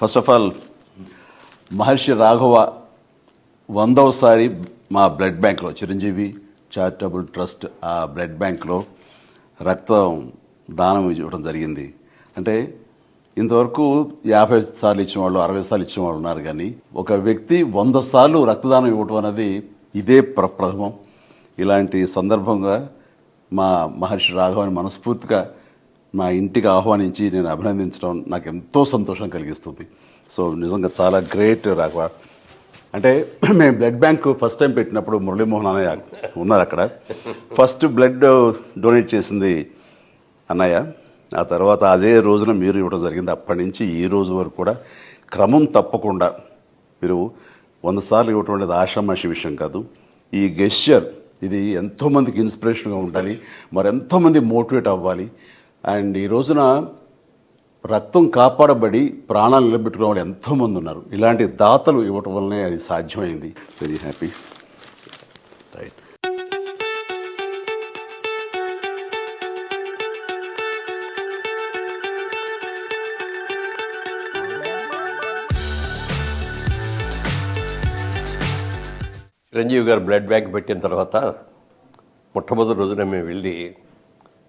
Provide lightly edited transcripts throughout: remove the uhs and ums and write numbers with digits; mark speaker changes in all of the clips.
Speaker 1: First of all మహర్షి రాఘవ 100వసారి మా blood బ్యాంక్లో Chiranjeevi charitable trust ఆ బ్లడ్ బ్యాంక్లో రక్తం దానం ఇవ్వడం జరిగింది. అంటే ఇంతవరకు 50 సార్లు ఇచ్చిన వాళ్ళు 60 సార్లు ఇచ్చిన వాళ్ళు ఉన్నారు, కానీ ఒక వ్యక్తి 100 సార్లు రక్తదానం ఇవ్వటం అనేది ఇదే ప్రథమం. ఇలాంటి సందర్భంగా మా మహర్షి రాఘవని మనస్ఫూర్తిగా మా ఇంటికి ఆహ్వానించి నేను అభినందించడం నాకు ఎంతో సంతోషం కలిగిస్తుంది. సో నిజంగా చాలా గ్రేట్ రాఘవ. అంటే మేము బ్లడ్ బ్యాంక్ ఫస్ట్ టైం పెట్టినప్పుడు మురళీమోహన్ అన్నయ్య ఉన్నారు అక్కడ. ఫస్ట్ బ్లడ్ డొనేట్ చేసింది అన్నయ్య, ఆ తర్వాత అదే రోజున మీరు ఇవ్వడం జరిగింది. అప్పటి నుంచి ఈ రోజు వరకు కూడా క్రమం తప్పకుండా మీరు 100 సార్లు ఇవ్వటం అనేది ఆషామాషి విషయం కాదు. ఈ గెస్చర్ ఇది ఎంతోమందికి ఇన్స్పిరేషన్గా ఉండాలి, మరి ఎంతోమంది మోటివేట్ అవ్వాలి. అండ్ ఈ రోజున రక్తం కాపాడబడి ప్రాణాలు నిలబెట్టుకునే వాళ్ళు ఎంతోమంది ఉన్నారు. ఇలాంటి దాతలు ఇవ్వటం వల్లనే అది సాధ్యమైంది. Very happy. రైట్.
Speaker 2: చిరంజీవి గారు బ్లడ్ బ్యాంక్ పెట్టిన తర్వాత మొట్టమొదటి రోజున మేము వెళ్ళి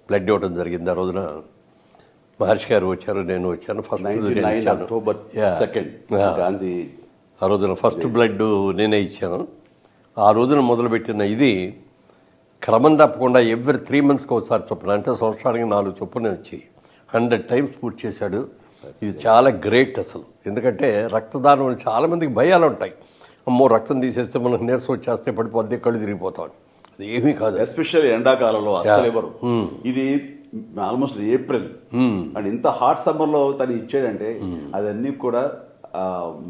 Speaker 2: బ్లడ్ ఇవ్వడం జరిగింది. ఆ రోజున మహర్షి గారు వచ్చారు, నేను వచ్చాను. ఫస్ట్
Speaker 1: October 2nd గాంధీ
Speaker 2: ఆ రోజున ఫస్ట్ బ్లడ్ నేనే ఇచ్చాను. ఆ రోజున మొదలుపెట్టిన ఇది క్రమం తప్పకుండా ఎవ్రీ 3 monthsకి ఒకసారి చొప్పున, అంటే సంవత్సరానికి 4 చొప్పున వచ్చి 100 times పూర్తి చేశాడు. ఇది చాలా గ్రేట్ అసలు. ఎందుకంటే రక్తదానం చాలామందికి భయాలు ఉంటాయి. అమ్మో రక్తం తీసేస్తే మనకు నీరసం వచ్చేస్తే పడిపోద్ది, కళ్ళు తిరిగిపోతాం. అది ఏమీ కాదు.
Speaker 1: ఎస్పెషల్లీ ఎండాకాలంలో అసలు ఎవరు. ఇది ఆల్మోస్ట్ ఏప్రిల్ అండ్ ఇంత హాట్ సమ్మర్ లో తను ఇచ్చాడంటే అదన్నీ కూడా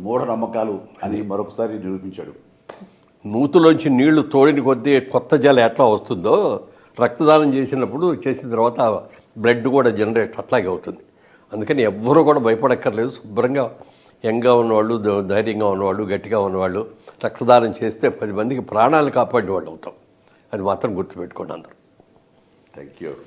Speaker 1: మూఢ నమ్మకాలు అని మరొకసారి నిరూపించాడు.
Speaker 2: నూతులోంచి నీళ్లు తోడిని కొద్దీ కొత్త జలం ఎట్లా వస్తుందో రక్తదానం చేసిన తర్వాత బ్లడ్ కూడా జనరేట్ అట్లాగే అవుతుంది. అందుకని ఎవ్వరూ కూడా భయపడక్కర్లేదు. శుభ్రంగా యంగ్గా ఉన్నవాళ్ళు, ధైర్యంగా ఉన్నవాళ్ళు, గట్టిగా ఉన్నవాళ్ళు రక్తదానం చేస్తే 10 మందికి ప్రాణాలు కాపాడే వాళ్ళు అవుతాం. అది మాత్రం గుర్తుపెట్టుకోండి అందరూ.
Speaker 1: Thank you.